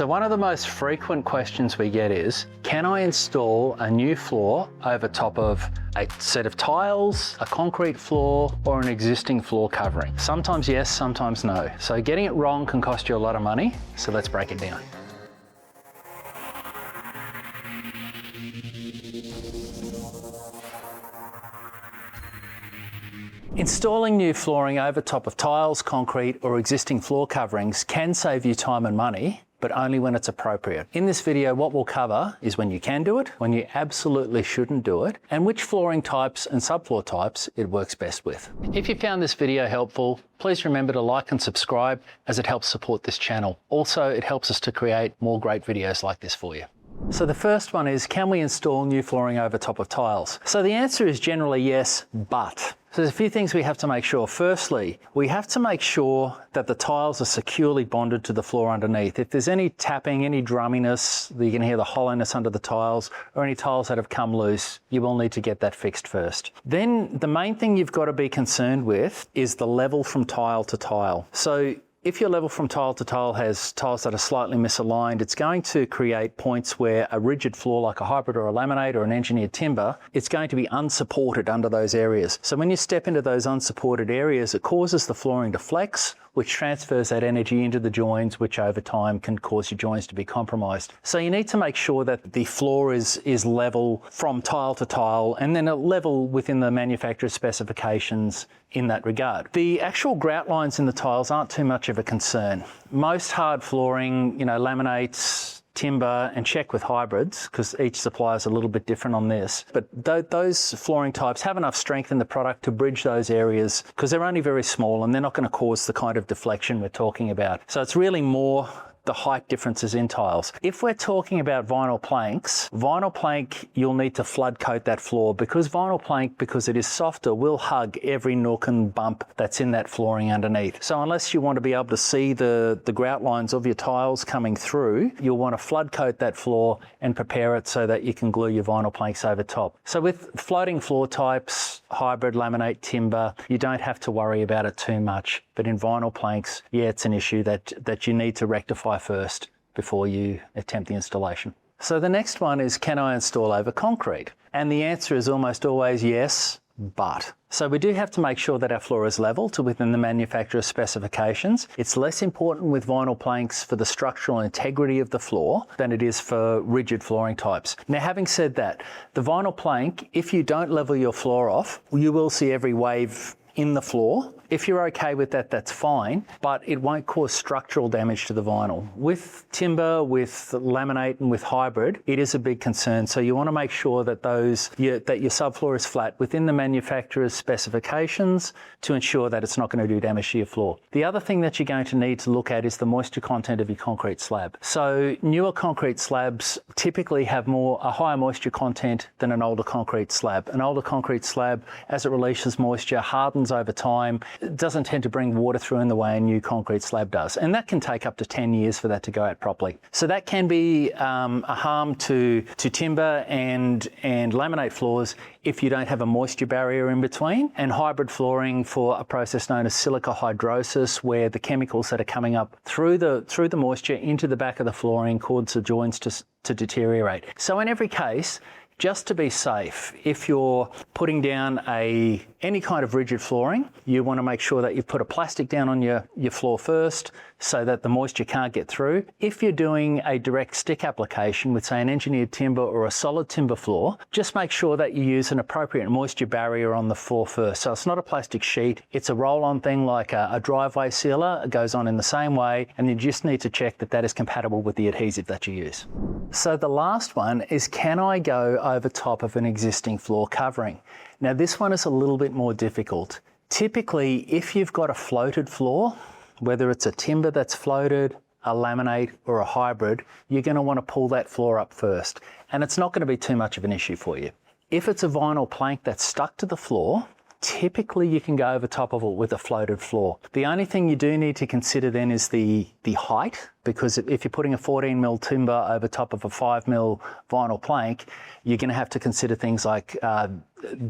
So one of the most frequent questions we get is, can I install a new floor over top of a set of tiles, a concrete floor, or an existing floor covering? Sometimes yes, sometimes no. So getting it wrong can cost you a lot of money, so let's break it down. Installing new flooring over top of tiles, concrete, or existing floor coverings can save you time and money, but only when it's appropriate. In this video, what we'll cover is when you can do it, when you absolutely shouldn't do it, and which flooring types and subfloor types it works best with. If you found this video helpful, please remember to like and subscribe, as it helps support this channel. Also, it helps us to create more great videos like this for you. So the first one is, can we install new flooring over top of tiles? So the answer is generally yes, but. So there's a few things we have to make sure. Firstly, we have to make sure that the tiles are securely bonded to the floor underneath. If there's any tapping, any drumminess, you can hear the hollowness under the tiles, or any tiles that have come loose, you will need to get that fixed first. Then the main thing you've got to be concerned with is the level from tile to tile. So if your level from tile to tile has tiles that are slightly misaligned, it's going to create points where a rigid floor like a hybrid or a laminate or an engineered timber, it's going to be unsupported under those areas. So when you step into those unsupported areas, it causes the flooring to flex, which transfers that energy into the joins, which over time can cause your joints to be compromised. So you need to make sure that the floor is level from tile to tile, and then a level within the manufacturer's specifications in that regard. The actual grout lines in the tiles aren't too much of a concern. Most hard flooring, laminates, timber, and check with hybrids, because each supplier is a little bit different on this. But those flooring types have enough strength in the product to bridge those areas, because they're only very small and they're not going to cause the kind of deflection we're talking about. So it's really more the height differences in tiles. If we're talking about vinyl plank, you'll need to flood coat that floor, because vinyl plank, because it is softer, will hug every nook and bump that's in that flooring underneath. So unless you want to be able to see the grout lines of your tiles coming through, you'll want to flood coat that floor and prepare it so that you can glue your vinyl planks over top. So with floating floor types, hybrid, laminate, timber, you don't have to worry about it too much. But in vinyl planks, yeah, it's an issue that you need to rectify first before you attempt the installation. So the next one is, can I install over concrete? And the answer is almost always yes, but. So we do have to make sure that our floor is level to within the manufacturer's specifications. It's less important with vinyl planks for the structural integrity of the floor than it is for rigid flooring types. Now, having said that, the vinyl plank, if you don't level your floor off, you will see every wave in the floor. If you're okay with that, that's fine, but it won't cause structural damage to the vinyl. With timber, with laminate, and with hybrid, it is a big concern. So you want to make sure that your subfloor is flat within the manufacturer's specifications to ensure that it's not going to do damage to your floor. The other thing that you're going to need to look at is the moisture content of your concrete slab. So newer concrete slabs typically have a higher moisture content than an older concrete slab. An older concrete slab, as it releases moisture, hardens over time. It doesn't tend to bring water through in the way a new concrete slab does. And that can take up to 10 years for that to go out properly. So that can be a harm to timber and laminate floors if you don't have a moisture barrier in between. And hybrid flooring for a process known as silica hydrolysis, where the chemicals that are coming up through the moisture into the back of the flooring cause the joints to deteriorate. So in every case, just to be safe, if you're putting down any kind of rigid flooring, you want to make sure that you put a plastic down on your floor first so that the moisture can't get through. If you're doing a direct stick application with, say, an engineered timber or a solid timber floor, just make sure that you use an appropriate moisture barrier on the floor first. So it's not a plastic sheet, it's a roll-on thing like a driveway sealer. It goes on in the same way, and you just need to check that that is compatible with the adhesive that you use. So the last one is, can I go over top of an existing floor covering? Now this one is a little bit more difficult. Typically, if you've got a floated floor, whether it's a timber that's floated, a laminate, or a hybrid, you're going to want to pull that floor up first. And it's not going to be too much of an issue for you. If it's a vinyl plank that's stuck to the floor, typically you can go over top of it with a floated floor. The only thing you do need to consider then is the height, because if you're putting a 14mm timber over top of a 5mm vinyl plank, you're going to have to consider things like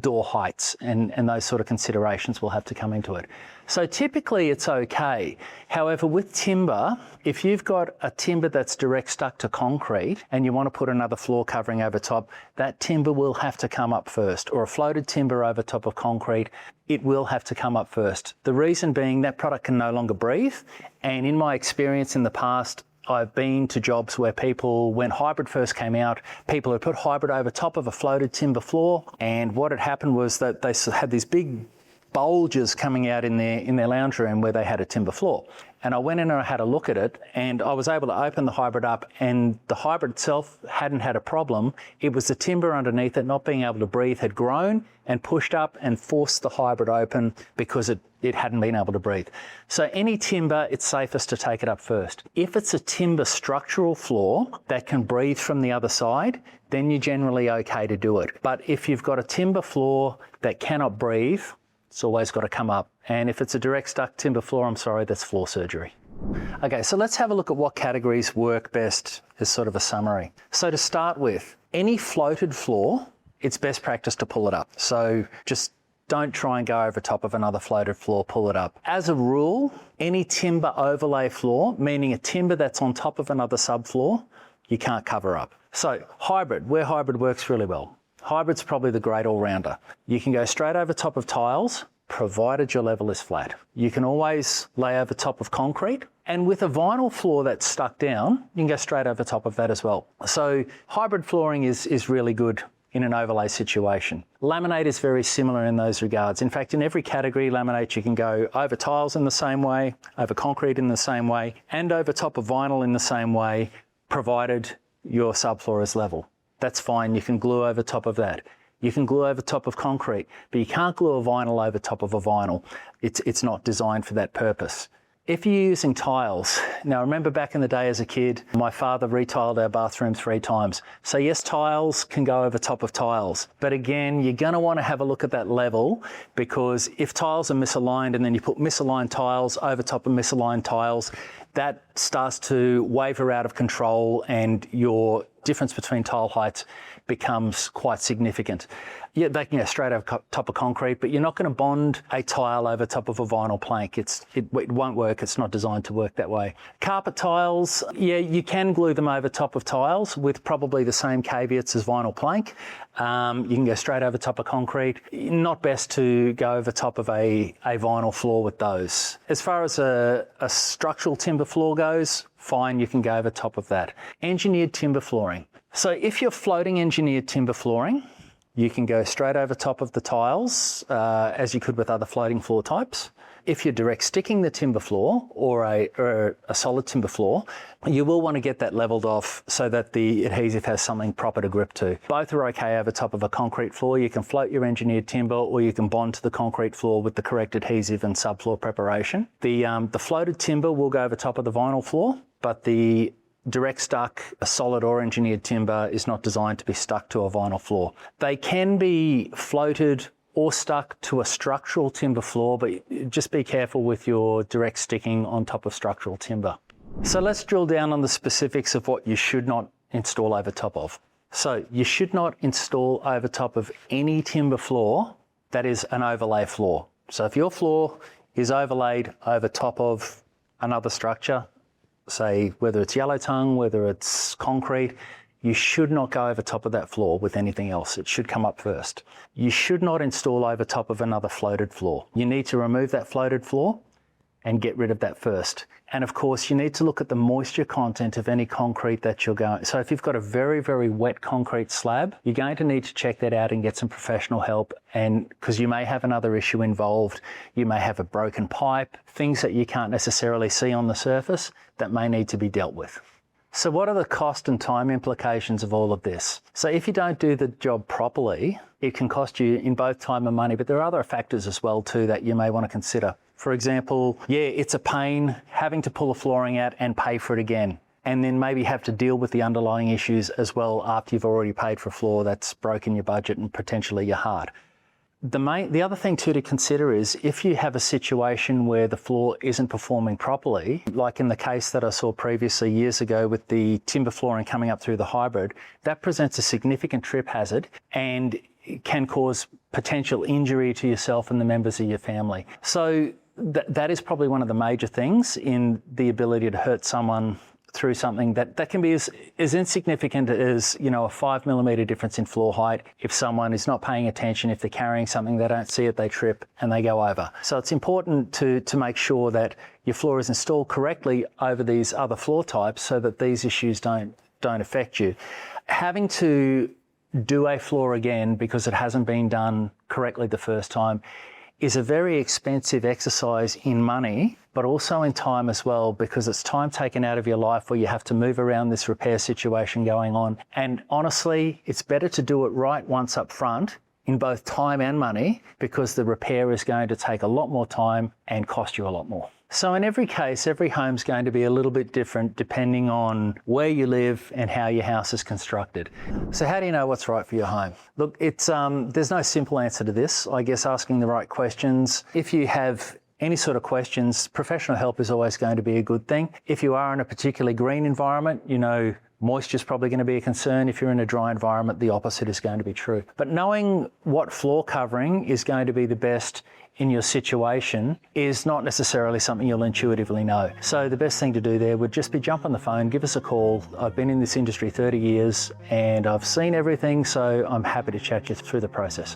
door heights and those sort of considerations will have to come into it. So typically it's okay. However, with timber, if you've got a timber that's direct stuck to concrete and you want to put another floor covering over top, that timber will have to come up first, or a floated timber over top of concrete, it will have to come up first. The reason being that product can no longer breathe. And in my experience in the past, I've been to jobs where people, when hybrid first came out, people had put hybrid over top of a floated timber floor, and what had happened was that they had these big bulges coming out in their lounge room where they had a timber floor. And I went in and I had a look at it, and I was able to open the hybrid up, and the hybrid itself hadn't had a problem. It was the timber underneath it not being able to breathe had grown and pushed up and forced the hybrid open because it hadn't been able to breathe. So any timber, it's safest to take it up first. If it's a timber structural floor that can breathe from the other side, then you're generally okay to do it. But if you've got a timber floor that cannot breathe, it's always got to come up. And if it's a direct stuck timber floor, I'm sorry, that's floor surgery. Okay, so let's have a look at what categories work best as sort of a summary. So to start with, any floated floor, it's best practice to pull it up. So just don't try and go over top of another floated floor, pull it up. As a rule, any timber overlay floor, meaning a timber that's on top of another subfloor, you can't cover up. So hybrid, where hybrid works really well. Hybrid's probably the great all-rounder. You can go straight over top of tiles, provided your level is flat. You can always lay over top of concrete, and with a vinyl floor that's stuck down, you can go straight over top of that as well. So hybrid flooring is really good in an overlay situation. Laminate is very similar in those regards. In fact, in every category, laminate, you can go over tiles in the same way, over concrete in the same way, and over top of vinyl in the same way, provided your subfloor is level. That's fine, you can glue over top of that. You can glue over top of concrete, but you can't glue a vinyl over top of a vinyl. It's not designed for that purpose. If you're using tiles, now I remember back in the day as a kid, my father retiled our bathroom 3 times. So yes, tiles can go over top of tiles, but again, you're gonna wanna have a look at that level, because if tiles are misaligned and then you put misaligned tiles over top of misaligned tiles, that starts to waver out of control and your difference between tile heights becomes quite significant. Yeah, they can go straight over top of concrete, but you're not going to bond a tile over top of a vinyl plank. It won't work. It's not designed to work that way. Carpet tiles, yeah, you can glue them over top of tiles with probably the same caveats as vinyl plank. You can go straight over top of concrete. Not best to go over top of a vinyl floor with those. As far as a structural timber floor goes, fine, you can go over top of that. Engineered timber flooring. So if you're floating engineered timber flooring, you can go straight over top of the tiles, as you could with other floating floor types. If you're direct sticking the timber floor or a solid timber floor, you will want to get that leveled off so that the adhesive has something proper to grip to. Both are okay over top of a concrete floor. You can float your engineered timber, or you can bond to the concrete floor with the correct adhesive and subfloor preparation. The floated timber will go over top of the vinyl floor, but the direct stuck, a solid or engineered timber is not designed to be stuck to a vinyl floor. They can be floated or stuck to a structural timber floor, but just be careful with your direct sticking on top of structural timber. So let's drill down on the specifics of what you should not install over top of. So you should not install over top of any timber floor that is an overlay floor. So if your floor is overlaid over top of another structure, say whether it's yellow tongue, whether it's concrete, you should not go over top of that floor with anything else. It should come up first. You should not install over top of another floated floor. You need to remove that floated floor and get rid of that first. And of course, you need to look at the moisture content of any concrete that you're going. So if you've got a very, very wet concrete slab, you're going to need to check that out and get some professional help. And because you may have another issue involved, you may have a broken pipe, things that you can't necessarily see on the surface that may need to be dealt with. So what are the cost and time implications of all of this? So if you don't do the job properly, it can cost you in both time and money, but there are other factors as well too that you may want to consider. For example, yeah, it's a pain having to pull the flooring out and pay for it again, and then maybe have to deal with the underlying issues as well after you've already paid for a floor that's broken your budget and potentially your heart. The other thing too to consider is if you have a situation where the floor isn't performing properly, like in the case that I saw previously years ago with the timber flooring coming up through the hybrid, that presents a significant trip hazard and can cause potential injury to yourself and the members of your family. So that is probably one of the major things in the ability to hurt someone through something that can be as insignificant as, you know, a 5mm difference in floor height. If someone is not paying attention, if they're carrying something, they don't see it, they trip and they go over. So it's important to make sure that your floor is installed correctly over these other floor types so that these issues don't affect you. Having to do a floor again because it hasn't been done correctly the first time is a very expensive exercise in money, but also in time as well, because it's time taken out of your life where you have to move around this repair situation going on. And honestly, it's better to do it right once up front in both time and money, because the repair is going to take a lot more time and cost you a lot more. So in every case, every home's going to be a little bit different depending on where you live and how your house is constructed. So how do you know what's right for your home? Look, there's no simple answer to this. I guess asking the right questions. If you have any sort of questions, professional help is always going to be a good thing. If you are in a particularly green environment, you know, moisture is probably going to be a concern. If you're in a dry environment, the opposite is going to be true. But knowing what floor covering is going to be the best in your situation is not necessarily something you'll intuitively know. So the best thing to do there would just be jump on the phone, give us a call. I've been in this industry 30 years and I've seen everything, so I'm happy to chat you through the process.